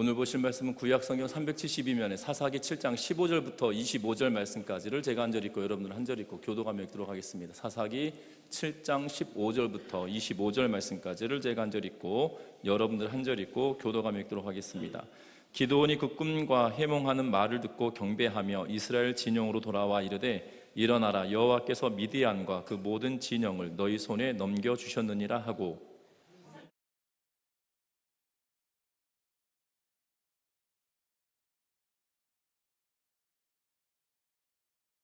오늘 보실 말씀은 구약성경 372면에 사사기 7장 15절부터 25절 말씀까지를 제가 한 절 읽고 여러분들 한 절 읽고 교도감에 읽도록 하겠습니다. 사사기 7장 15절부터 25절 말씀까지를 제가 한 절 읽고 여러분들 한 절 읽고 교도감에 읽도록 하겠습니다. 기드온이 그 꿈과 해몽하는 말을 듣고 경배하며 이스라엘 진영으로 돌아와 이르되 일어나라, 여호와께서 미디안과 그 모든 진영을 너희 손에 넘겨주셨느니라 하고,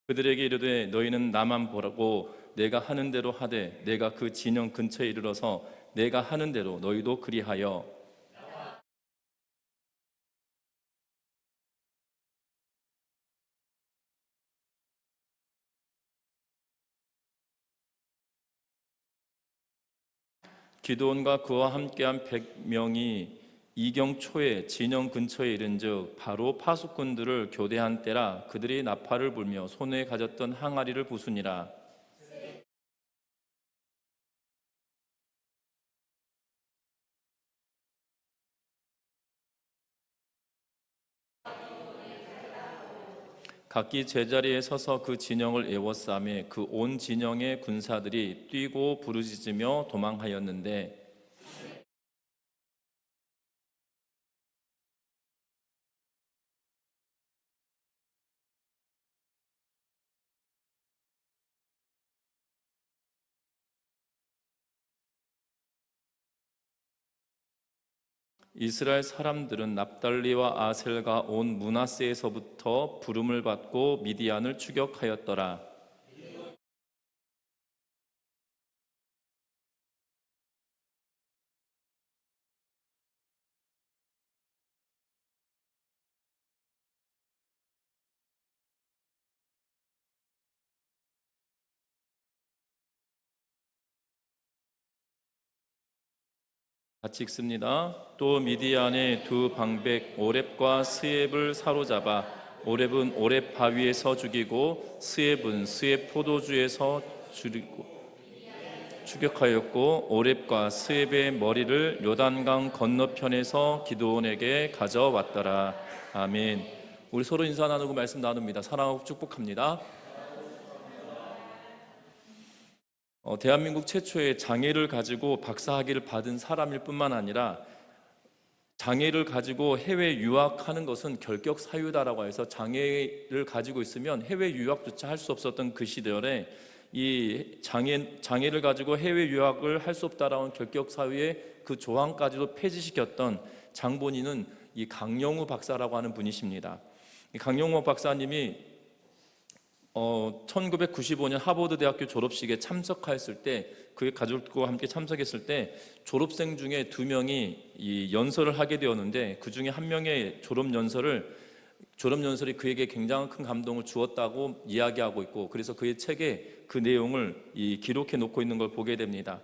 그들에게 이르되 너희는 나만 보라고 내가 하는 대로 하되 내가 그 진영 근처에 이르러서 내가 하는 대로 너희도 그리하여 기드온과 그와 함께한 100명이 이경초에 진영 근처에 이른즉 바로 파수꾼들을 교대한 때라. 그들이 나팔을 불며 손에 가졌던 항아리를 부수니라. 각기 제자리에 서서 그 진영을 에워싸매 그 온 진영의 군사들이 뛰고 부르짖으며 도망하였는데, 이스라엘 사람들은 납달리와 아셀과 온 므낫세에서부터 부름을 받고 미디안을 추격하였더라. 같이 읽습니다. 또 미디안의 두 방백 오렙과 스엡을 사로잡아 오렙은 오렙 바위에서 죽이고 스엡은 스엡 포도주에서 죽이고 추격하였고, 오렙과 스엡의 머리를 요단강 건너편에서 기드온에게 가져왔더라. 아멘. 우리 서로 인사 나누고 말씀 나눕니다. 사랑하고 축복합니다. 대한민국 최초의 장애를 가지고 박사학위를 받은 사람일 뿐만 아니라 장애를 가지고 해외 유학하는 것은 결격 사유다라고 해서 장애를 가지고 있으면 해외 유학조차 할 수 없었던 그 시절에 이 장애를 가지고 해외 유학을 할 수 없다라는 결격 사유의 그 조항까지도 폐지시켰던 장본인은 이 강영우 박사라고 하는 분이십니다. 이 강영우 박사님이 1995년 하버드 대학교 졸업식에 참석하였을 때, 그의 가족과 함께 참석했을 때 졸업생 중에 2명이 이 연설을 하게 되었는데, 그 중에 한 명의 졸업 연설이 그에게 굉장히 큰 감동을 주었다고 이야기하고 있고, 그래서 그의 책에 그 내용을 기록해 놓고 있는 걸 보게 됩니다.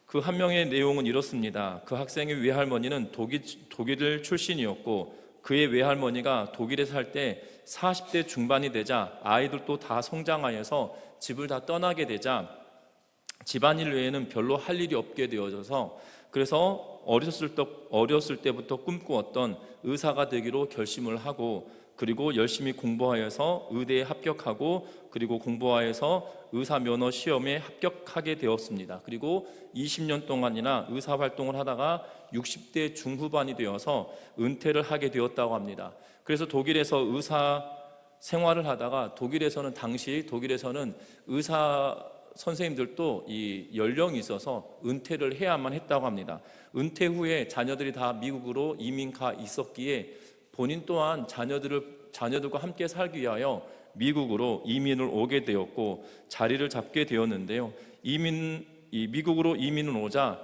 그 한 명의 내용은 이렇습니다. 그 학생의 외할머니는 독일 출신이었고, 그의 외할머니가 독일에 살 때 40대 중반이 되자 아이들도 다 성장하여서 집을 다 떠나게 되자 집안일 외에는 별로 할 일이 없게 되어져서, 그래서 어렸을 때부터 꿈꾸었던 의사가 되기로 결심을 하고, 그리고 열심히 공부하여서 의대에 합격하고, 그리고 공부하여서 의사 면허 시험에 합격하게 되었습니다. 그리고 20년 동안이나 의사 활동을 하다가 60대 중후반이 되어서 은퇴를 하게 되었다고 합니다. 그래서 독일에서 의사 생활을 하다가 당시 독일에서는 의사 선생님들도 이 연령이 있어서 은퇴를 해야만 했다고 합니다. 은퇴 후에 자녀들이 다 미국으로 이민 가 있었기에 본인 또한 자녀들과 함께 살기 위하여 미국으로 이민을 오게 되었고 자리를 잡게 되었는데요. 미국으로 이민을 오자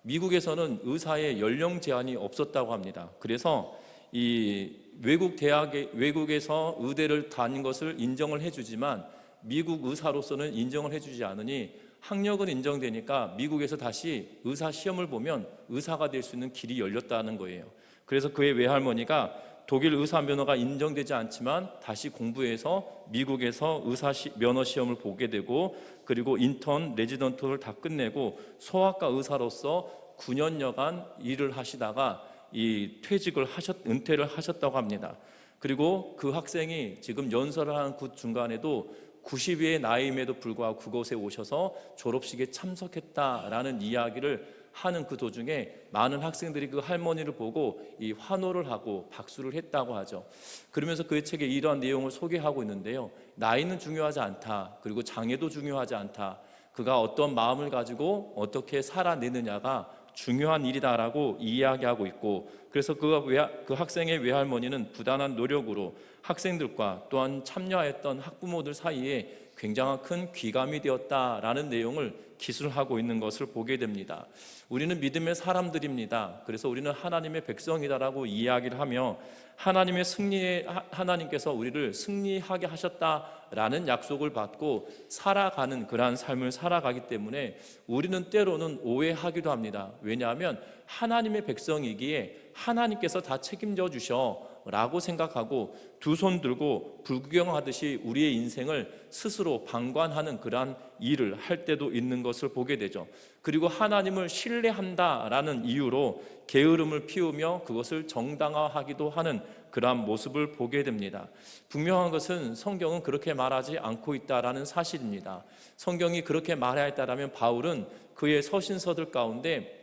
미국에서는 의사의 연령 제한이 없었다고 합니다. 그래서 이 외국에서 의대를 다닌 것을 인정을 해주지만 미국 의사로서는 인정을 해주지 않으니 학력은 인정되니까 미국에서 다시 의사 시험을 보면 의사가 될 수 있는 길이 열렸다는 거예요. 그래서 그의 외할머니가 독일 의사 면허가 인정되지 않지만 다시 공부해서 미국에서 의사 면허 시험을 보게 되고, 그리고 인턴, 레지던트를 다 끝내고 소아과 의사로서 9년여간 일을 하시다가 은퇴를 하셨다고 합니다. 그리고 그 학생이 지금 연설을 하는 그 중간에도 90의 나이임에도 불구하고 그곳에 오셔서 졸업식에 참석했다라는 이야기를 하는 그 도중에 많은 학생들이 그 할머니를 보고 이 환호를 하고 박수를 했다고 하죠. 그러면서 그 책에 이러한 내용을 소개하고 있는데요. 나이는 중요하지 않다. 그리고 장애도 중요하지 않다. 그가 어떤 마음을 가지고 어떻게 살아내느냐가 중요한 일이다라고 이야기하고 있고, 그래서 그 학생의 외할머니는 부단한 노력으로 학생들과 또한 참여했던 학부모들 사이에 굉장한 큰 귀감이 되었다라는 내용을 기술하고 있는 것을 보게 됩니다. 우리는 믿음의 사람들입니다. 그래서 우리는 하나님의 백성이다라고 이야기를 하며 하나님께서 우리를 승리하게 하셨다라는 약속을 받고 살아가는 그러한 삶을 살아가기 때문에 우리는 때로는 오해하기도 합니다. 왜냐하면 하나님의 백성이기에 하나님께서 다 책임져 주셔 라고 생각하고 두 손 들고 불구경하듯이 우리의 인생을 스스로 방관하는 그러한 일을 할 때도 있는 것을 보게 되죠. 그리고 하나님을 신뢰한다라는 이유로 게으름을 피우며 그것을 정당화하기도 하는 그러한 모습을 보게 됩니다. 분명한 것은 성경은 그렇게 말하지 않고 있다라는 사실입니다. 성경이 그렇게 말하였다라면 바울은 그의 서신서들 가운데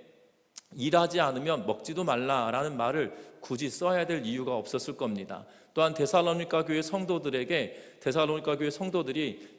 일하지 않으면 먹지도 말라라는 말을 굳이 써야 될 이유가 없었을 겁니다. 또한 데살로니가 교회 성도들이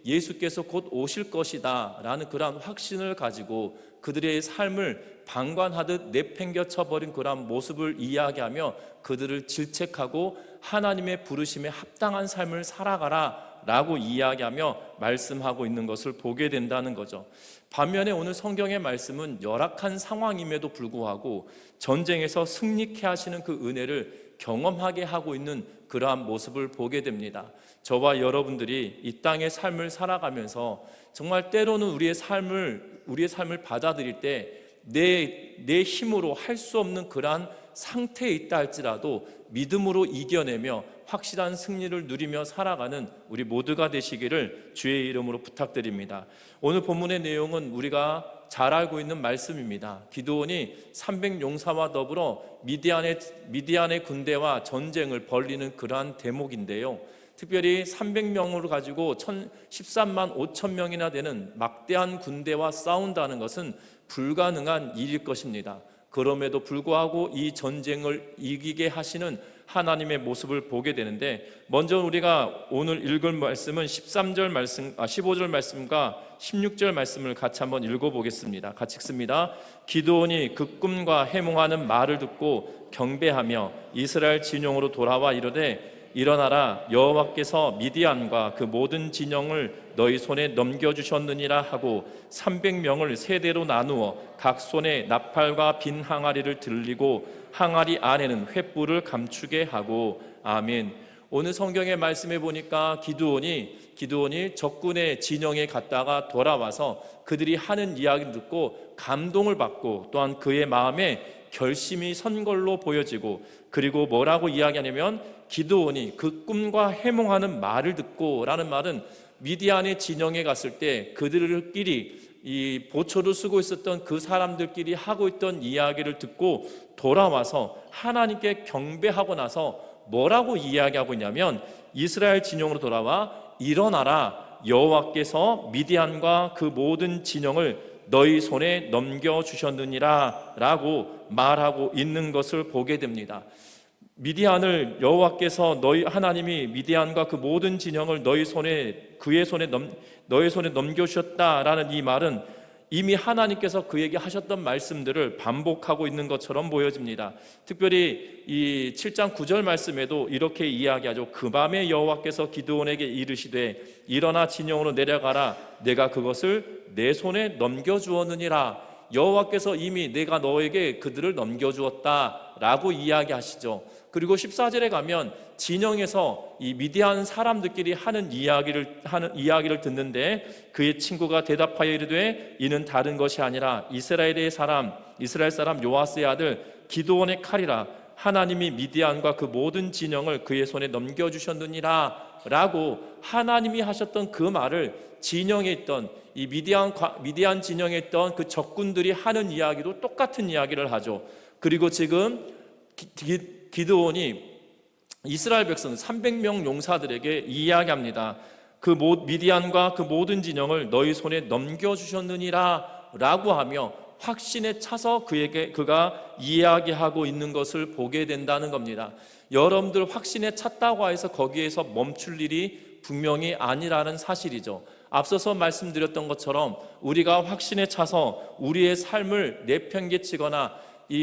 예수께서 곧 오실 것이다 라는 그러한 확신을 가지고 그들의 삶을 방관하듯 내팽겨쳐버린 그러한 모습을 이야기하며 그들을 질책하고 하나님의 부르심에 합당한 삶을 살아가라 라고 이야기하며 말씀하고 있는 것을 보게 된다는 거죠. 반면에 오늘 성경의 말씀은 열악한 상황임에도 불구하고 전쟁에서 승리케 하시는 그 은혜를 경험하게 하고 있는 그러한 모습을 보게 됩니다. 저와 여러분들이 이 땅의 삶을 살아가면서 정말 때로는 우리의 삶을 받아들일 때 내 힘으로 할 수 없는 그러한 상태에 있다 할지라도 믿음으로 이겨내며 확실한 승리를 누리며 살아가는 우리 모두가 되시기를 주의 이름으로 부탁드립니다. 오늘 본문의 내용은 우리가 잘 알고 있는 말씀입니다. 기드온이 300용사와 더불어 미디안의 군대와 전쟁을 벌이는 그러한 대목인데요. 특별히 300명으로 가지고 13만 5천 명이나 되는 막대한 군대와 싸운다는 것은 불가능한 일일 것입니다. 그럼에도 불구하고 이 전쟁을 이기게 하시는 하나님의 모습을 보게 되는데, 먼저 우리가 오늘 읽을 말씀은 15절 말씀과 16절 말씀을 같이 한번 읽어보겠습니다. 같이 읽습니다. 기드온이 그 꿈과 해몽하는 말을 듣고 경배하며 이스라엘 진영으로 돌아와 이르되 일어나라, 여호와께서 미디안과 그 모든 진영을 너희 손에 넘겨주셨느니라 하고 300명을 세대로 나누어 각 손에 나팔과 빈 항아리를 들리고 항아리 안에는 횃불을 감추게 하고. 아멘. 오늘 성경의 말씀에 보니까 기드온이 적군의 진영에 갔다가 돌아와서 그들이 하는 이야기를 듣고 감동을 받고 또한 그의 마음에 결심이 선 걸로 보여지고, 그리고 뭐라고 이야기하냐면 기드온이 그 꿈과 해몽하는 말을 듣고 라는 말은 미디안의 진영에 갔을 때 그들끼리 이 보초를 쓰고 있었던 그 사람들끼리 하고 있던 이야기를 듣고 돌아와서 하나님께 경배하고 나서 뭐라고 이야기하고 있냐면 이스라엘 진영으로 돌아와 일어나라, 여호와께서 미디안과 그 모든 진영을 너희 손에 넘겨주셨느니라 라고 말하고 있는 것을 보게 됩니다. 미디안을 여호와께서 하나님이 미디안과 그 모든 진영을 너희 손에 넘겨주셨다라는 이 말은 이미 하나님께서 그에게 하셨던 말씀들을 반복하고 있는 것처럼 보여집니다. 특별히 이 7장 9절 말씀에도 이렇게 이야기하죠. 그 밤에 여호와께서 기드온에게 이르시되 일어나 진영으로 내려가라, 내가 그것을 내 손에 넘겨주었느니라. 여호와께서 이미 내가 너에게 그들을 넘겨주었다라고 이야기하시죠. 그리고 14절에 가면 진영에서 이 미디안 사람들끼리 하는 이야기를 듣는데 그의 친구가 대답하여 이르되 이는 다른 것이 아니라 이스라엘 사람 요아스의 아들 기드온의 칼이라. 하나님이 미디안과 그 모든 진영을 그의 손에 넘겨주셨느니라 라고 하나님이 하셨던 그 말을 진영에 있던 이 미디안 진영에 있던 그 적군들이 하는 이야기도 똑같은 이야기를 하죠. 그리고 지금 기드온이 이스라엘 백성 300명 용사들에게 이야기합니다. 그 미디안과 그 모든 진영을 너희 손에 넘겨주셨느니라 라고 하며 확신에 차서 그가 이야기하고 있는 것을 보게 된다는 겁니다. 여러분들 확신에 찼다고 해서 거기에서 멈출 일이 분명히 아니라는 사실이죠. 앞서서 말씀드렸던 것처럼 우리가 확신에 차서 우리의 삶을 내팽개치거나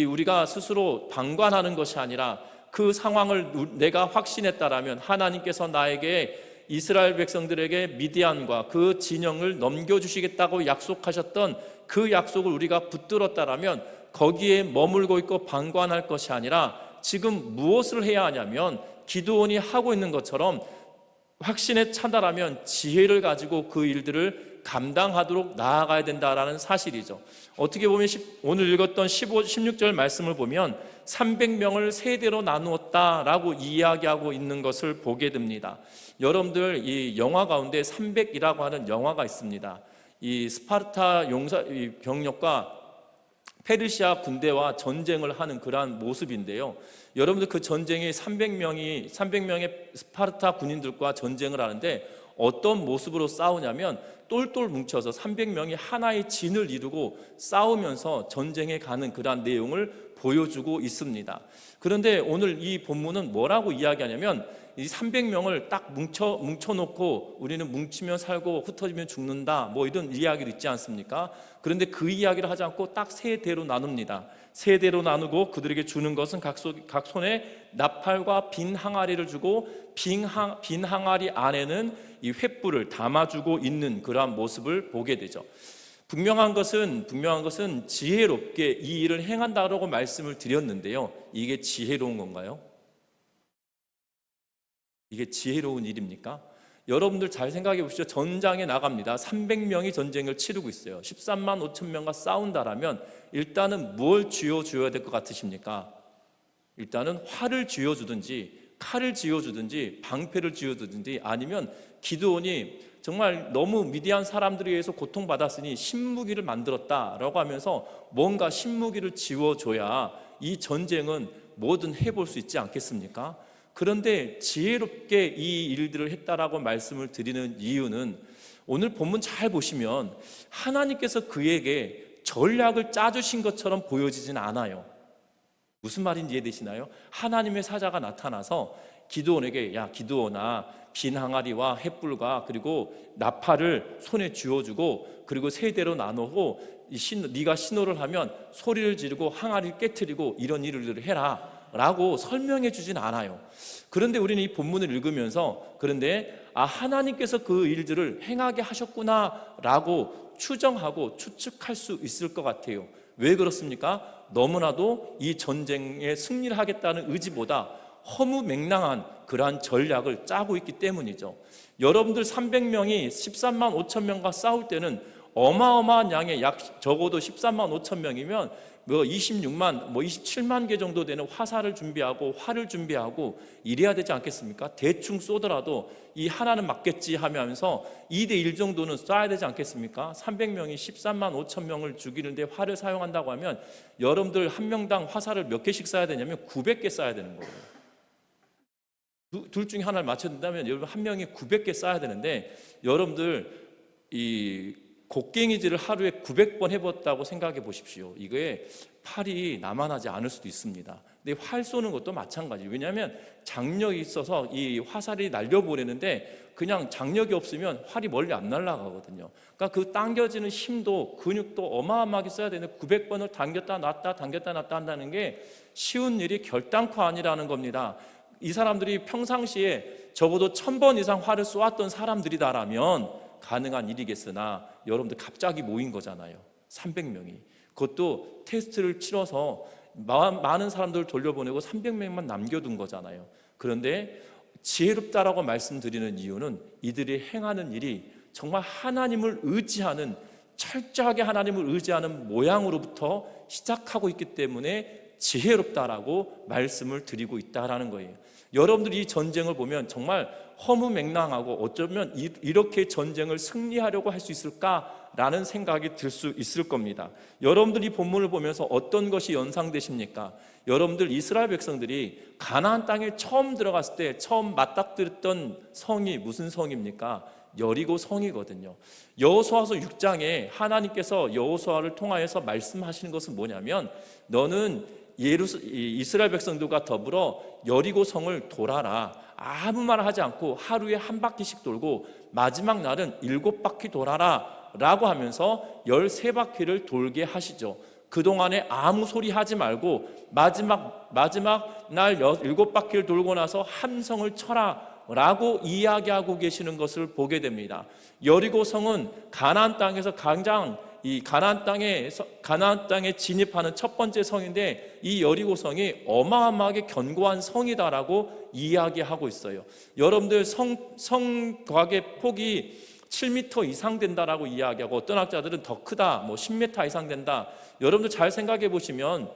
우리가 스스로 방관하는 것이 아니라 그 상황을 내가 확신했다라면 하나님께서 나에게 이스라엘 백성들에게 미디안과 그 진영을 넘겨주시겠다고 약속하셨던 그 약속을 우리가 붙들었다라면 거기에 머물고 있고 방관할 것이 아니라 지금 무엇을 해야 하냐면 기드온이 하고 있는 것처럼 확신에 차다라면 지혜를 가지고 그 일들을 감당하도록 나아가야 된다라는 사실이죠. 어떻게 보면 오늘 읽었던 16절 말씀을 보면 300명을 세대로 나누었다라고 이야기하고 있는 것을 보게 됩니다. 여러분들 이 영화 가운데 300이라고 하는 영화가 있습니다. 이 스파르타 병력과 페르시아 군대와 전쟁을 하는 그러한 모습인데요. 여러분들 그 전쟁이 300명의 스파르타 군인들과 전쟁을 하는데 어떤 모습으로 싸우냐면 똘똘 뭉쳐서 300명이 하나의 진을 이루고 싸우면서 전쟁에 가는 그러한 내용을 보여주고 있습니다. 그런데 오늘 이 본문은 뭐라고 이야기하냐면 이 300명을 딱 뭉쳐놓고 우리는 뭉치면 살고 흩어지면 죽는다 뭐 이런 이야기를 있지 않습니까? 그런데 그 이야기를 하지 않고 딱 세 대로 나눕니다. 세 대로 나누고 그들에게 주는 것은 각 손에 나팔과 빈 항아리를 주고 빈 항아리 안에는 이 횃불을 담아주고 있는 그러한 모습을 보게 되죠. 분명한 것은 지혜롭게 이 일을 행한다라고 말씀을 드렸는데요. 이게 지혜로운 건가요? 이게 지혜로운 일입니까? 여러분들 잘 생각해 보시죠. 전장에 나갑니다. 300명이 전쟁을 치르고 있어요. 13만 5천 명과 싸운다라면 일단은 뭘 쥐어줘야 될 것 같으십니까? 일단은 활을 쥐어주든지 칼을 쥐어주든지 방패를 쥐어주든지 아니면 기드온이 정말 너무 미디안 사람들에 의해서 고통받았으니 신무기를 만들었다라고 하면서 뭔가 신무기를 쥐어줘야 이 전쟁은 뭐든 해볼 수 있지 않겠습니까? 그런데 지혜롭게 이 일들을 했다라고 말씀을 드리는 이유는 오늘 본문 잘 보시면 하나님께서 그에게 전략을 짜주신 것처럼 보여지진 않아요. 무슨 말인지 이해되시나요? 하나님의 사자가 나타나서 기드온에게 야 기드온아 빈 항아리와 횃불과 그리고 나팔을 손에 쥐어주고 그리고 세 대로 나누고 네가 신호를 하면 소리를 지르고 항아리를 깨트리고 이런 일을 해라 라고 설명해 주진 않아요. 그런데 우리는 이 본문을 읽으면서 그런데 하나님께서 그 일들을 행하게 하셨구나 라고 추정하고 추측할 수 있을 것 같아요. 왜 그렇습니까? 너무나도 이 전쟁에 승리를 하겠다는 의지보다 허무맹랑한 그러한 전략을 짜고 있기 때문이죠. 여러분들 300명이 13만 5천 명과 싸울 때는 어마어마한 양의 적어도 13만 5천 명이면 26만, 27만 개 정도 되는 화살을 준비하고 활을 준비하고 이래야 되지 않겠습니까? 대충 쏘더라도 이 하나는 맞겠지 하면서 2대 1 정도는 쏴야 되지 않겠습니까? 300명이 13만 5천 명을 죽이는데 활을 사용한다고 하면 여러분들 한 명당 화살을 몇 개씩 쏴야 되냐면 900개 쏴야 되는 거예요. 둘 중에 하나를 맞춰야 된다면 여러분 한 명이 900개 쏴야 되는데 여러분들 이 곡괭이질을 하루에 900번 해봤다고 생각해 보십시오. 이게 팔이 남아나지 않을 수도 있습니다. 근데 활 쏘는 것도 마찬가지예요. 왜냐하면 장력이 있어서 이 화살이 날려보내는데 그냥 장력이 없으면 활이 멀리 안 날아가거든요. 그러니까 그 당겨지는 힘도 근육도 어마어마하게 써야 되는데 900번을 당겼다 놨다 한다는 게 쉬운 일이 결단코 아니라는 겁니다. 이 사람들이 평상시에 적어도 1000번 이상 활을 쏘았던 사람들이다라면 가능한 일이겠으나 여러분들 갑자기 모인 거잖아요. 300명이. 그것도 테스트를 치러서 많은 사람들을 돌려보내고 300명만 남겨둔 거잖아요. 그런데 지혜롭다라고 말씀드리는 이유는 이들이 행하는 일이 정말 하나님을 의지하는 철저하게 하나님을 의지하는 모양으로부터 시작하고 있기 때문에 지혜롭다라고 말씀을 드리고 있다라는 거예요. 여러분들이 이 전쟁을 보면 정말 허무맹랑하고 어쩌면 이렇게 전쟁을 승리하려고 할 수 있을까라는 생각이 들 수 있을 겁니다. 여러분들이 본문을 보면서 어떤 것이 연상되십니까? 여러분들 이스라엘 백성들이 가나안 땅에 처음 들어갔을 때 처음 맞닥뜨렸던 성이 무슨 성입니까? 여리고 성이거든요. 여호수아서 6장에 하나님께서 여호수아를 통하여서 말씀하시는 것은 뭐냐면, 너는 이스라엘 백성들과 더불어 여리고 성을 돌아라. 아무 말 하지 않고 하루에 한 바퀴씩 돌고 마지막 날은 7바퀴 돌아라 라고 하면서 13바퀴를 돌게 하시죠. 그동안에 아무 소리 하지 말고 마지막 날 7바퀴를 돌고 나서 함성을 쳐라 라고 이야기하고 계시는 것을 보게 됩니다. 여리고 성은 가나안 땅에서 가장 가나안 땅에 진입하는 첫 번째 성인데, 이 여리고 성이 어마어마하게 견고한 성이다라고 이야기하고 있어요. 여러분들 성곽의 폭이 7m 이상 된다라고 이야기하고, 어떤 학자들은 더 크다, 10m 이상 된다. 여러분들 잘 생각해 보시면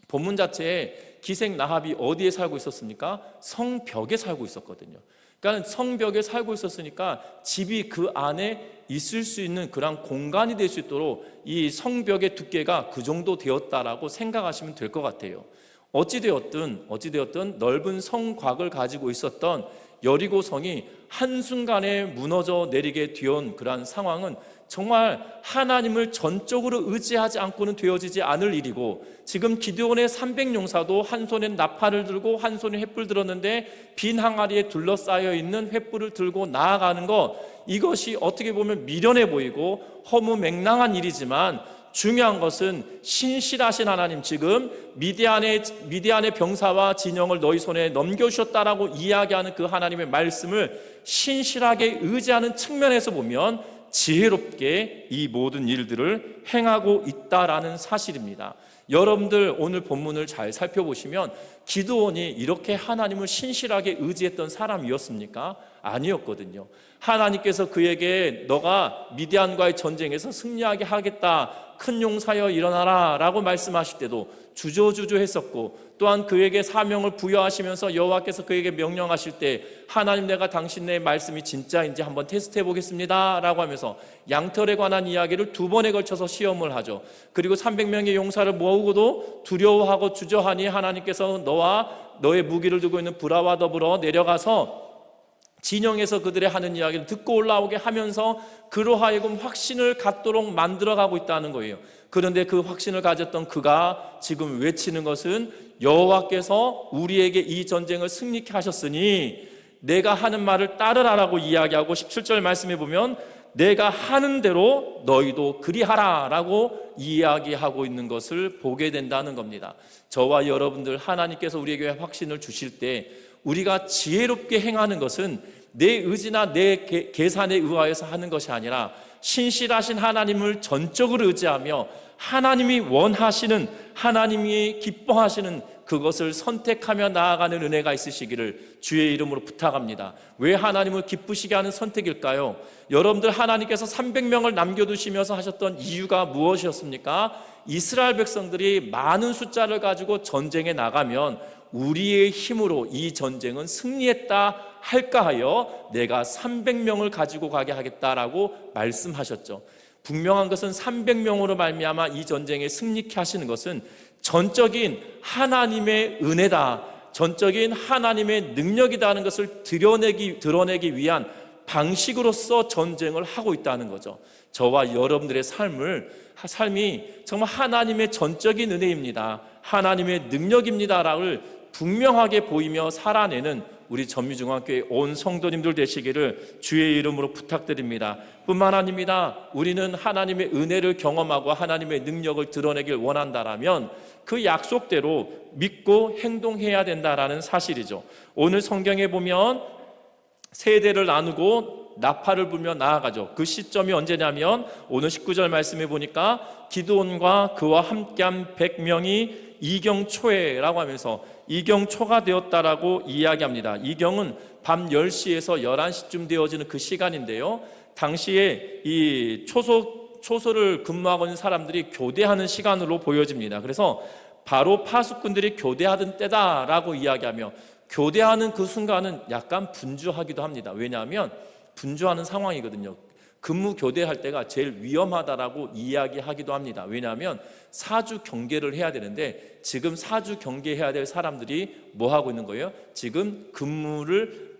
본문 자체에 기생 라합이 어디에 살고 있었습니까? 성벽에 살고 있었거든요. 그러니까 성벽에 살고 있었으니까 집이 그 안에 있을 수 있는 그런 공간이 될 수 있도록 이 성벽의 두께가 그 정도 되었다라고 생각하시면 될 것 같아요. 어찌되었든 넓은 성곽을 가지고 있었던 여리고 성이 한순간에 무너져 내리게 되온 그러한 상황은 정말 하나님을 전적으로 의지하지 않고는 되어지지 않을 일이고, 지금 기드온의 300용사도 한 손에 나팔을 들고 한 손에 횃불 들었는데 빈 항아리에 둘러싸여 있는 횃불을 들고 나아가는 것, 이것이 어떻게 보면 미련해 보이고 허무맹랑한 일이지만, 중요한 것은 신실하신 하나님, 지금 미디안의 병사와 진영을 너희 손에 넘겨주셨다라고 이야기하는 그 하나님의 말씀을 신실하게 의지하는 측면에서 보면 지혜롭게 이 모든 일들을 행하고 있다라는 사실입니다. 여러분들 오늘 본문을 잘 살펴보시면 기드온이 이렇게 하나님을 신실하게 의지했던 사람이었습니까? 아니었거든요. 하나님께서 그에게 너가 미디안과의 전쟁에서 승리하게 하겠다, 큰 용사여 일어나라 라고 말씀하실 때도 주저주저했었고, 또한 그에게 사명을 부여하시면서 여호와께서 그에게 명령하실 때 하나님, 내가 당신의 말씀이 진짜인지 한번 테스트해 보겠습니다 라고 하면서 양털에 관한 이야기를 2번에 걸쳐서 시험을 하죠. 그리고 300명의 용사를 모으고도 두려워하고 주저하니 하나님께서 너와 너의 무기를 두고 있는 브라와 더불어 내려가서 진영에서 그들의 하는 이야기를 듣고 올라오게 하면서 그로 하여금 확신을 갖도록 만들어가고 있다는 거예요. 그런데 그 확신을 가졌던 그가 지금 외치는 것은, 여호와께서 우리에게 이 전쟁을 승리케 하셨으니 내가 하는 말을 따르라라고 이야기하고, 17절 말씀해 보면 내가 하는 대로 너희도 그리하라 라고 이야기하고 있는 것을 보게 된다는 겁니다. 저와 여러분들, 하나님께서 우리에게 확신을 주실 때 우리가 지혜롭게 행하는 것은 내 의지나 내 계산에 의하여서 하는 것이 아니라 신실하신 하나님을 전적으로 의지하며 하나님이 원하시는, 하나님이 기뻐하시는 그것을 선택하며 나아가는 은혜가 있으시기를 주의 이름으로 부탁합니다. 왜 하나님을 기쁘시게 하는 선택일까요? 여러분들, 하나님께서 300명을 남겨두시면서 하셨던 이유가 무엇이었습니까? 이스라엘 백성들이 많은 숫자를 가지고 전쟁에 나가면 우리의 힘으로 이 전쟁은 승리했다 할까 하여 내가 300명을 가지고 가게 하겠다라고 말씀하셨죠. 분명한 것은 300명으로 말미암아 이 전쟁에 승리케 하시는 것은 전적인 하나님의 은혜다, 전적인 하나님의 능력이다 하는 것을 드러내기 위한 방식으로서 전쟁을 하고 있다는 거죠. 저와 여러분들의 삶이 정말 하나님의 전적인 은혜입니다, 하나님의 능력입니다라를 분명하게 보이며 살아내는 우리 전미중앙교회 온 성도님들 되시기를 주의 이름으로 부탁드립니다. 뿐만 아닙니다. 우리는 하나님의 은혜를 경험하고 하나님의 능력을 드러내길 원한다라면 그 약속대로 믿고 행동해야 된다라는 사실이죠. 오늘 성경에 보면 세대를 나누고 나팔을 불며 나아가죠. 그 시점이 언제냐면 오늘 19절 말씀해 보니까 기드온과 그와 함께한 100명이 이경초에라고 하면서 이경초가 되었다라고 이야기합니다. 이경은 밤 10시에서 11시쯤 되어지는 그 시간인데요, 당시에 이 초소를 근무하고 있는 사람들이 교대하는 시간으로 보여집니다. 그래서 바로 파수꾼들이 교대하던 때다라고 이야기하며, 교대하는 그 순간은 약간 분주하기도 합니다. 왜냐하면 분주하는 상황이거든요. 근무 교대할 때가 제일 위험하다라고 이야기하기도 합니다. 왜냐하면 사주 경계를 해야 되는데 지금 사주 경계해야 될 사람들이 뭐 하고 있는 거예요? 지금 근무를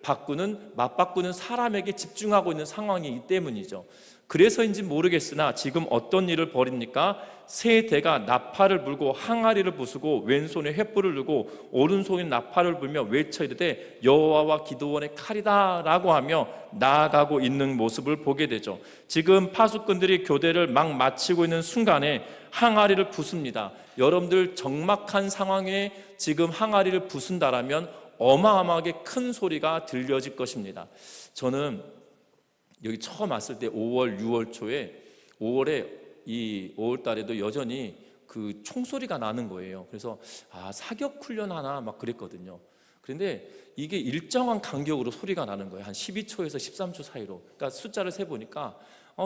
맞바꾸는 사람에게 집중하고 있는 상황이기 때문이죠. 그래서인지 모르겠으나 지금 어떤 일을 벌입니까? 세 대가 나팔을 불고 항아리를 부수고 왼손에 횃불을 들고 오른손에 나팔을 불며 외쳐 이르되 여호와와 기드온의 칼이다 라고 하며 나아가고 있는 모습을 보게 되죠. 지금 파수꾼들이 교대를 막 마치고 있는 순간에 항아리를 부숩니다. 여러분들 적막한 상황에 지금 항아리를 부순다라면 어마어마하게 큰 소리가 들려질 것입니다. 저는 여기 처음 왔을 때 5월, 6월 초에 5월 달에도 여전히 그 총소리가 나는 거예요. 그래서 사격 훈련 하나 막 그랬거든요. 그런데 이게 일정한 간격으로 소리가 나는 거예요. 한 12초에서 13초 사이로. 그러니까 숫자를 세 보니까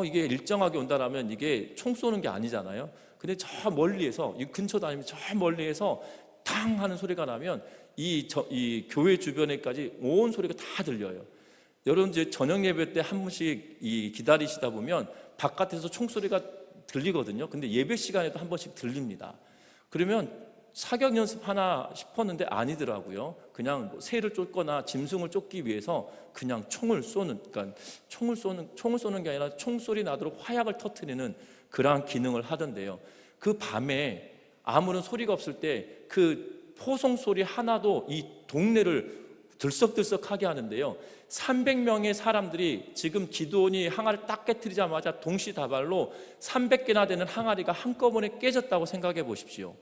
이게 일정하게 온다라면 이게 총 쏘는 게 아니잖아요. 근데 저 멀리에서 이 근처도 아니면 저 멀리에서 탕 하는 소리가 나면 이 교회 주변에까지 온 소리가 다 들려요. 여러분 이제 저녁 예배 때 한 번씩 기다리시다 보면 바깥에서 총소리가 들리거든요. 근데 예배 시간에도 한 번씩 들립니다. 그러면 사격 연습하나 싶었는데 아니더라고요. 그냥 새를 쫓거나 짐승을 쫓기 위해서 그냥 총을 쏘는 게 아니라 총소리 나도록 화약을 터뜨리는 그러한 기능을 하던데요. 그 밤에 아무런 소리가 없을 때 그 포송 소리 하나도 이 동네를 들썩들썩하게 하는데요. 300명의 사람들이 지금 기드온이 항아리를 딱 깨트리자마자 동시다발로 300개나 되는 항아리가 한꺼번에 깨졌다고 생각해 보십시오.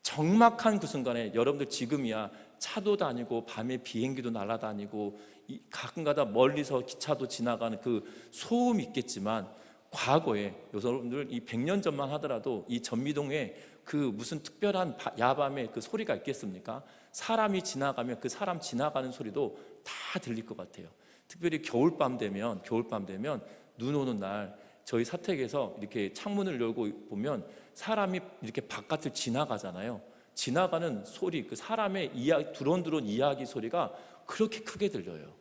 적막한 그 순간에 여러분들 지금이야 차도 다니고 밤에 비행기도 날아다니고 가끔가다 멀리서 기차도 지나가는 그 소음이 있겠지만 과거에 여러분들 이 100년 전만 하더라도 이 전미동에 그 무슨 특별한 야밤에 그 소리가 있겠습니까? 사람이 지나가면 그 사람 지나가는 소리도 다 들릴 것 같아요. 특별히 겨울밤 되면 눈 오는 날 저희 사택에서 이렇게 창문을 열고 보면 사람이 이렇게 바깥을 지나가잖아요. 지나가는 소리, 그 사람의 두런두런 이야기 소리가 그렇게 크게 들려요.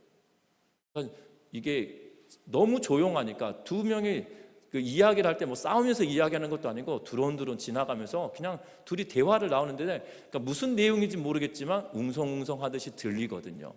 그러니까 이게 너무 조용하니까 두 명이 그 이야기를 할 때 뭐 싸우면서 이야기하는 것도 아니고 두런두런 지나가면서 그냥 둘이 대화를 나누는데 그러니까 무슨 내용인지 모르겠지만 웅성웅성 하듯이 들리거든요.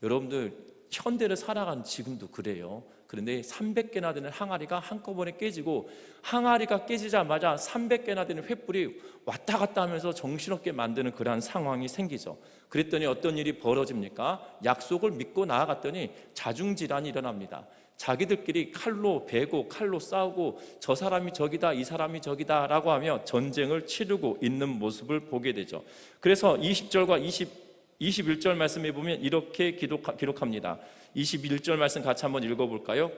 여러분들 현대를 살아가는 지금도 그래요. 그런데 300개나 되는 항아리가 한꺼번에 깨지고 항아리가 깨지자마자 300개나 되는 횃불이 왔다 갔다 하면서 정신없게 만드는 그러한 상황이 생기죠. 그랬더니 어떤 일이 벌어집니까? 약속을 믿고 나아갔더니 자중질환이 일어납니다. 자기들끼리 칼로 베고 칼로 싸우고 저 사람이 저기다 이 사람이 저기다 라고 하며 전쟁을 치르고 있는 모습을 보게 되죠. 그래서 20절과 21절 말씀에 보면 이렇게 기록합니다. 21절 말씀 같이 한번 읽어볼까요?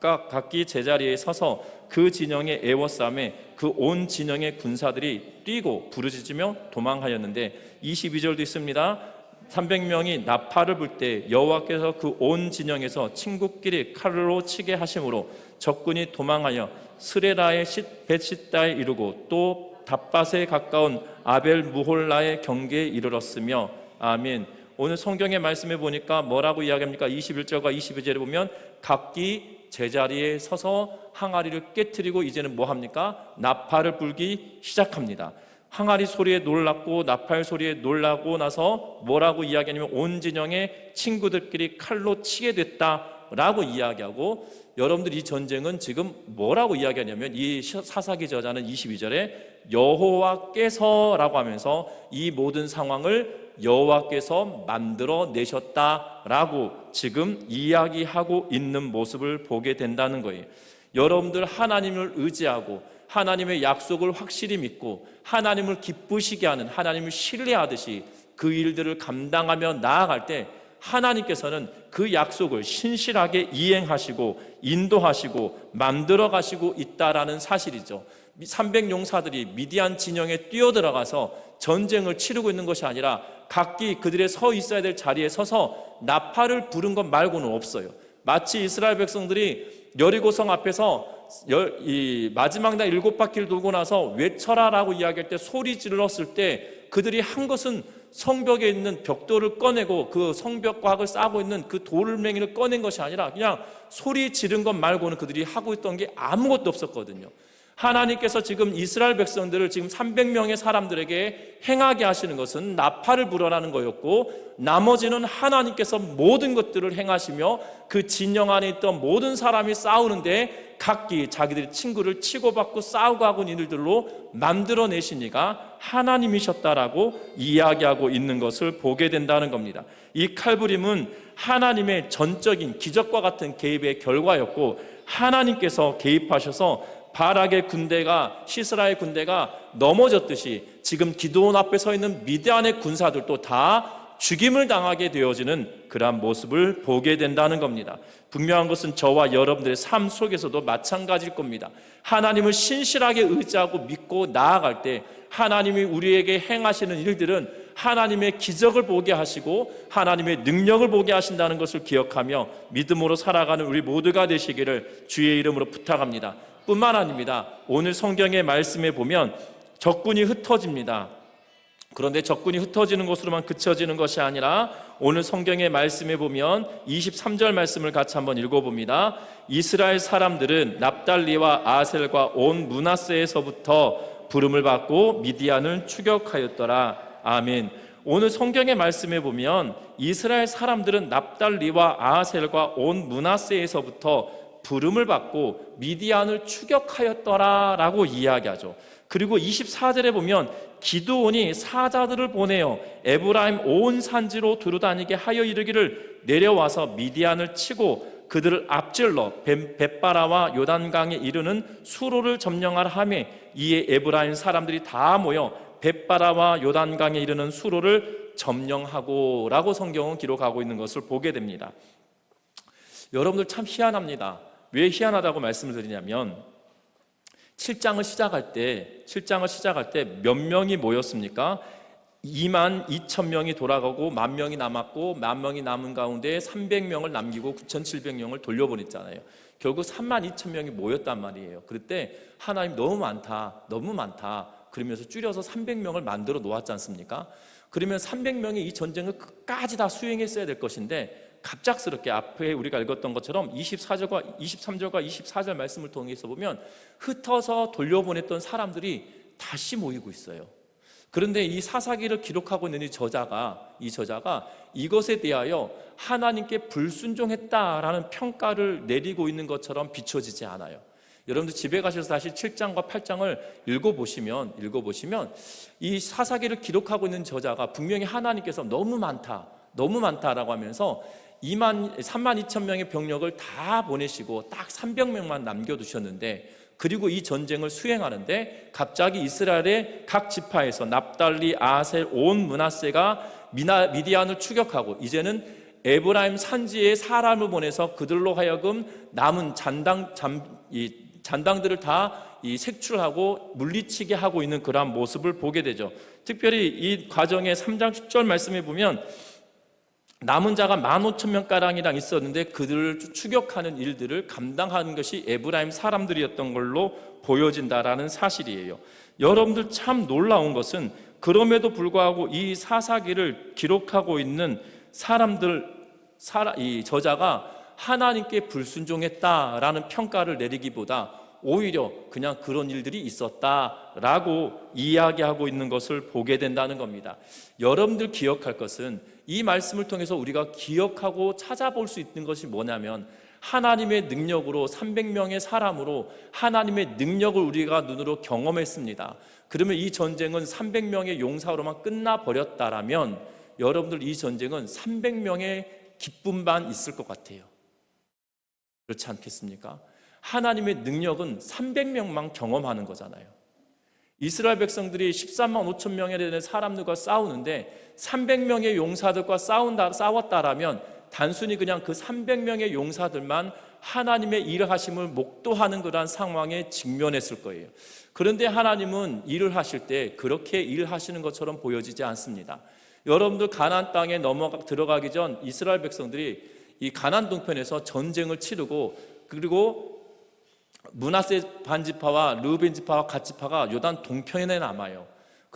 각기 제자리에 서서 그 진영의 에워싸매 그 온 진영의 군사들이 뛰고 부르짖으며 도망하였는데 22절도 있습니다. 300명이 나팔을 불 때 여호와께서 그 온 진영에서 친구끼리 칼로 치게 하심으로 적군이 도망하여 스레라의 벳시다에 이르고 또 답밭에 가까운 아벨 무홀라의 경계에 이르렀으며 아멘. 오늘 성경의 말씀에 보니까 뭐라고 이야기합니까? 21절과 22절에 보면 각기 제자리에 서서 항아리를 깨트리고 이제는 뭐 합니까? 나팔을 불기 시작합니다. 항아리 소리에 놀랐고 나팔 소리에 놀라고 나서 뭐라고 이야기하냐면 온 진영의 친구들끼리 칼로 치게 됐다라고 이야기하고 여러분들 이 전쟁은 지금 뭐라고 이야기하냐면 이 사사기 저자는 22절에 여호와께서라고 하면서 이 모든 상황을 여호와께서 만들어 내셨다라고 지금 이야기하고 있는 모습을 보게 된다는 거예요. 여러분들 하나님을 의지하고 하나님의 약속을 확실히 믿고 하나님을 기쁘시게 하는 하나님을 신뢰하듯이 그 일들을 감당하며 나아갈 때 하나님께서는 그 약속을 신실하게 이행하시고 인도하시고 만들어 가시고 있다라는 사실이죠. 300용사들이 미디안 진영에 뛰어들어가서 전쟁을 치르고 있는 것이 아니라 각기 그들의 서 있어야 될 자리에 서서 나팔을 부른 것 말고는 없어요. 마치 이스라엘 백성들이 여리고성 앞에서 이 마지막 날 7바퀴를 돌고 나서 외쳐라라고 이야기할 때 소리 질렀을 때 그들이 한 것은 성벽에 있는 벽돌을 꺼내고 그 성벽과학을 쌓고 있는 그 돌멩이를 꺼낸 것이 아니라 그냥 소리 지른 것 말고는 그들이 하고 있던 게 아무것도 없었거든요. 하나님께서 지금 이스라엘 백성들을 지금 300명의 사람들에게 행하게 하시는 것은 나팔을 불어라는 거였고, 나머지는 하나님께서 모든 것들을 행하시며 그 진영 안에 있던 모든 사람이 싸우는데 각기 자기들의 친구를 치고받고 싸우고 하고 있는 일들로 만들어내시니가 하나님이셨다라고 이야기하고 있는 것을 보게 된다는 겁니다. 이 칼부림은 하나님의 전적인 기적과 같은 개입의 결과였고, 하나님께서 개입하셔서 바락의 군대가, 시스라의 군대가 넘어졌듯이 지금 기드온 앞에 서 있는 미디안의 군사들도 다 죽임을 당하게 되어지는 그러한 모습을 보게 된다는 겁니다. 분명한 것은 저와 여러분들의 삶 속에서도 마찬가지일 겁니다. 하나님을 신실하게 의지하고 믿고 나아갈 때 하나님이 우리에게 행하시는 일들은 하나님의 기적을 보게 하시고 하나님의 능력을 보게 하신다는 것을 기억하며 믿음으로 살아가는 우리 모두가 되시기를 주의 이름으로 부탁합니다. 뿐만 아닙니다. 오늘 성경의 말씀에 보면 적군이 흩어집니다. 그런데 적군이 흩어지는 것으로만 그쳐지는 것이 아니라 오늘 성경의 말씀에 보면 23절 말씀을 같이 한번 읽어봅니다. 이스라엘 사람들은 납달리와 아셀과 온 므낫세에서부터 부름을 받고 미디안을 추격하였더라. 아멘. 오늘 성경의 말씀에 보면 이스라엘 사람들은 납달리와 아셀과 온 므낫세에서부터 부름을 받고 미디안을 추격하였더라라고 이야기하죠. 그리고 24절에 보면 기드온이 사자들을 보내어 에브라임 온 산지로 두루다니게 하여 이르기를 내려와서 미디안을 치고 그들을 앞질러 벳바라와 요단강에 이르는 수로를 점령하라 하며 이에 에브라임 사람들이 다 모여 벳바라와 요단강에 이르는 수로를 점령하고 라고 성경은 기록하고 있는 것을 보게 됩니다. 여러분들 참 희한합니다. 왜 희한하다고 말씀을 드리냐면 7장을 시작할 때 몇 명이 모였습니까? 22,000명이 돌아가고 10,000명이 남았고 10,000명이 남은 가운데 300명을 남기고 9,700명을 돌려보냈잖아요. 결국 32,000명이 모였단 말이에요. 그때 하나님 너무 많다 그러면서 줄여서 300명을 만들어 놓았지 않습니까? 그러면 300명이 이 전쟁을 끝까지 다 수행했어야 될 것인데 갑작스럽게 앞에 우리가 읽었던 것처럼 23절과 24절 말씀을 통해서 보면 흩어서 돌려보냈던 사람들이 다시 모이고 있어요. 그런데 이 사사기를 기록하고 있는 이 저자가 이것에 대하여 하나님께 불순종했다라는 평가를 내리고 있는 것처럼 비춰지지 않아요. 여러분들 집에 가셔서 다시 7장과 8장을 읽어보시면 이 사사기를 기록하고 있는 저자가 분명히 하나님께서 너무 많다라고 하면서 32,000명의 병력을 다 보내시고 딱 300명만 남겨두셨는데, 그리고 이 전쟁을 수행하는데 갑자기 이스라엘의 각 지파에서 납달리, 아셀, 온 므낫세가 미디안을 추격하고 이제는 에브라임 산지에 사람을 보내서 그들로 하여금 남은 잔당들을 다 색출하고 물리치게 하고 있는 그러한 모습을 보게 되죠. 특별히 이 과정의 3장 10절 말씀에 보면 남은 자가 15,000명가량이랑 있었는데 그들을 추격하는 일들을 감당하는 것이 에브라임 사람들이었던 걸로 보여진다라는 사실이에요. 여러분들 참 놀라운 것은 그럼에도 불구하고 이 사사기를 기록하고 있는 이 저자가 하나님께 불순종했다라는 평가를 내리기보다 오히려 그냥 그런 일들이 있었다라고 이야기하고 있는 것을 보게 된다는 겁니다. 여러분들 기억할 것은 이 말씀을 통해서 우리가 기억하고 찾아볼 수 있는 것이 뭐냐면 하나님의 능력으로 300명의 사람으로 하나님의 능력을 우리가 눈으로 경험했습니다. 그러면 이 전쟁은 300명의 용사로만 끝나버렸다라면 여러분들 이 전쟁은 300명의 기쁨만 있을 것 같아요. 그렇지 않겠습니까? 하나님의 능력은 300명만 경험하는 거잖아요. 이스라엘 백성들이 13만 5천 명에 되는 사람들과 싸우는데 300명의 용사들과 싸웠다라면 단순히 그냥 그 300명의 용사들만 하나님의 일을 하심을 목도하는 그러한 상황에 직면했을 거예요. 그런데 하나님은 일을 하실 때 그렇게 일하시는 것처럼 보여지지 않습니다. 여러분들 가나안 땅에 들어가기 전 이스라엘 백성들이 이 가나안 동편에서 전쟁을 치르고, 그리고 므낫세 반지파와 르우벤 지파와 갓 지파가 요단 동편에 남아요.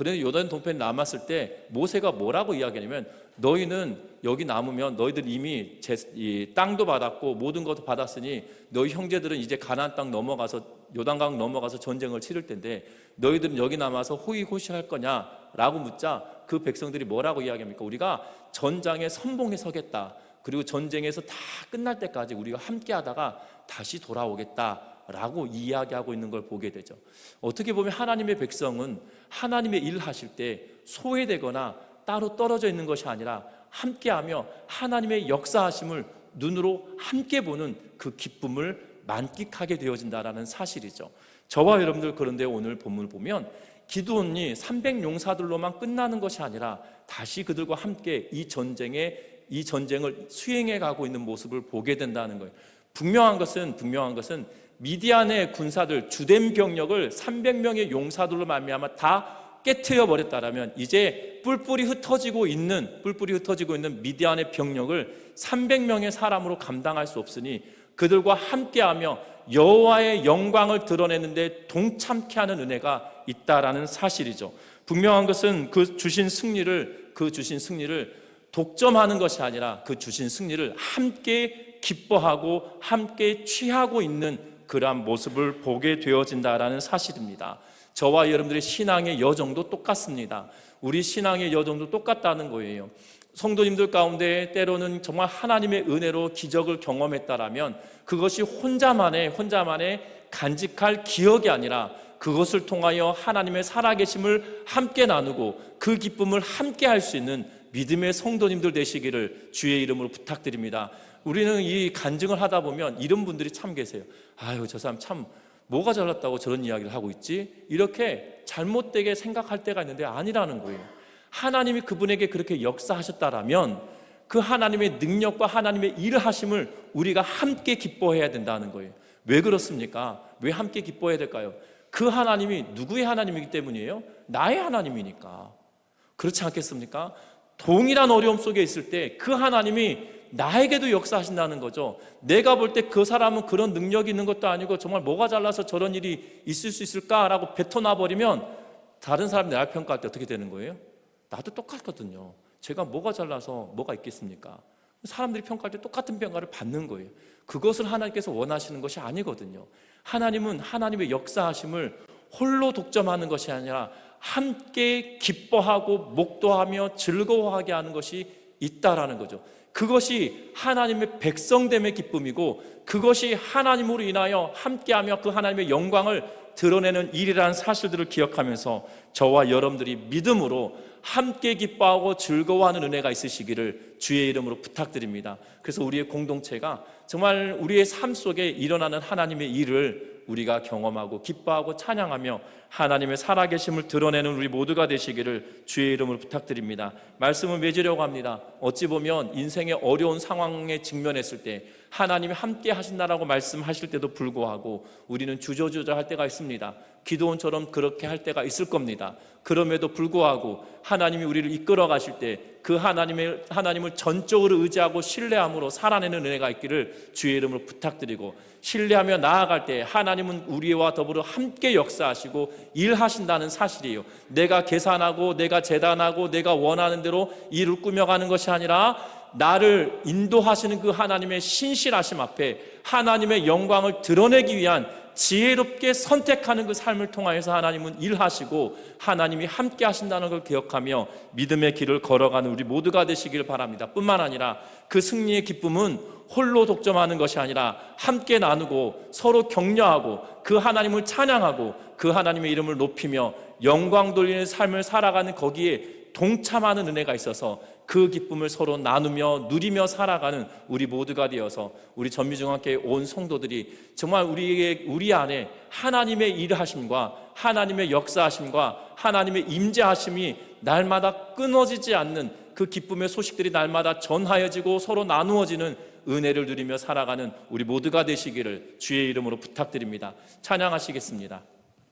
그런데 요단 동편에 남았을 때 모세가 뭐라고 이야기하냐면, 너희는 여기 남으면 너희들 이미 이 땅도 받았고 모든 것도 받았으니 너희 형제들은 이제 가나안 땅 넘어가서 요단강 넘어가서 전쟁을 치를 텐데 너희들은 여기 남아서 호의호식할 거냐라고 묻자 그 백성들이 뭐라고 이야기합니까? 우리가 전장에 선봉에 서겠다. 그리고 전쟁에서 다 끝날 때까지 우리가 함께 하다가 다시 돌아오겠다라고 이야기하고 있는 걸 보게 되죠. 어떻게 보면 하나님의 백성은 하나님의 일 하실 때 소외되거나 따로 떨어져 있는 것이 아니라 함께하며 하나님의 역사하심을 눈으로 함께 보는 그 기쁨을 만끽하게 되어진다라는 사실이죠. 저와 여러분들, 그런데 오늘 본문을 보면 기드온이 300용사들로만 끝나는 것이 아니라 다시 그들과 함께 이 전쟁을 수행해 가고 있는 모습을 보게 된다는 거예요. 분명한 것은 미디안의 군사들, 주된 병력을 300명의 용사들로 말미암아 다 깨트려 버렸다라면 이제 뿔뿔이 흩어지고 있는 미디안의 병력을 300명의 사람으로 감당할 수 없으니 그들과 함께하며 여호와의 영광을 드러내는데 동참케 하는 은혜가 있다라는 사실이죠. 분명한 것은 그 주신 승리를 독점하는 것이 아니라 그 주신 승리를 함께 기뻐하고 함께 취하고 있는 그러한 모습을 보게 되어진다라는 사실입니다. 저와 여러분들의 신앙의 여정도 똑같습니다. 우리 신앙의 여정도 똑같다는 거예요. 성도님들 가운데 때로는 정말 하나님의 은혜로 기적을 경험했다라면 그것이 혼자만의 간직할 기억이 아니라 그것을 통하여 하나님의 살아계심을 함께 나누고 그 기쁨을 함께 할 수 있는 믿음의 성도님들 되시기를 주의 이름으로 부탁드립니다. 우리는 이 간증을 하다 보면 이런 분들이 참 계세요. 아유, 저 사람 참 뭐가 잘났다고 저런 이야기를 하고 있지? 이렇게 잘못되게 생각할 때가 있는데 아니라는 거예요. 하나님이 그분에게 그렇게 역사하셨다라면 그 하나님의 능력과 하나님의 일하심을 우리가 함께 기뻐해야 된다는 거예요. 왜 그렇습니까? 왜 함께 기뻐해야 될까요? 그 하나님이 누구의 하나님이기 때문이에요? 나의 하나님이니까. 그렇지 않겠습니까? 동일한 어려움 속에 있을 때 그 하나님이 나에게도 역사하신다는 거죠. 내가 볼 때 그 사람은 그런 능력이 있는 것도 아니고 정말 뭐가 잘나서 저런 일이 있을 수 있을까라고 뱉어놔버리면 다른 사람이 나를 평가할 때 어떻게 되는 거예요? 나도 똑같거든요. 제가 뭐가 잘나서 뭐가 있겠습니까? 사람들이 평가할 때 똑같은 평가를 받는 거예요. 그것을 하나님께서 원하시는 것이 아니거든요. 하나님은 하나님의 역사하심을 홀로 독점하는 것이 아니라 함께 기뻐하고 목도하며 즐거워하게 하는 것이 있다라는 거죠. 그것이 하나님의 백성됨의 기쁨이고 그것이 하나님으로 인하여 함께하며 그 하나님의 영광을 드러내는 일이라는 사실들을 기억하면서 저와 여러분들이 믿음으로 함께 기뻐하고 즐거워하는 은혜가 있으시기를 주의 이름으로 부탁드립니다. 그래서 우리의 공동체가 정말 우리의 삶 속에 일어나는 하나님의 일을 우리가 경험하고 기뻐하고 찬양하며 하나님의 살아계심을 드러내는 우리 모두가 되시기를 주의 이름으로 부탁드립니다. 말씀을 맺으려고 합니다. 어찌 보면 인생의 어려운 상황에 직면했을 때 하나님이 함께 하신다라고 말씀하실 때도 불구하고 우리는 주저주저할 때가 있습니다. 기드온처럼 그렇게 할 때가 있을 겁니다. 그럼에도 불구하고 하나님이 우리를 이끌어 가실 때 그 하나님을 전적으로 의지하고 신뢰함으로 살아내는 은혜가 있기를 주의 이름으로 부탁드리고, 신뢰하며 나아갈 때 하나님은 우리와 더불어 함께 역사하시고 일하신다는 사실이에요. 내가 계산하고 내가 재단하고 내가 원하는 대로 일을 꾸며가는 것이 아니라 나를 인도하시는 그 하나님의 신실하심 앞에 하나님의 영광을 드러내기 위한 지혜롭게 선택하는 그 삶을 통하여서 하나님은 일하시고 하나님이 함께 하신다는 걸 기억하며 믿음의 길을 걸어가는 우리 모두가 되시길 바랍니다. 뿐만 아니라 그 승리의 기쁨은 홀로 독점하는 것이 아니라 함께 나누고 서로 격려하고 그 하나님을 찬양하고 그 하나님의 이름을 높이며 영광 돌리는 삶을 살아가는 거기에 동참하는 은혜가 있어서 그 기쁨을 서로 나누며 누리며 살아가는 우리 모두가 되어서 우리 전미중앙교회 온 성도들이 정말 우리 안에 하나님의 일하심과 하나님의 역사하심과 하나님의 임재하심이 날마다 끊어지지 않는 그 기쁨의 소식들이 날마다 전하여지고 서로 나누어지는 은혜를 누리며 살아가는 우리 모두가 되시기를 주의 이름으로 부탁드립니다. 찬양하시겠습니다.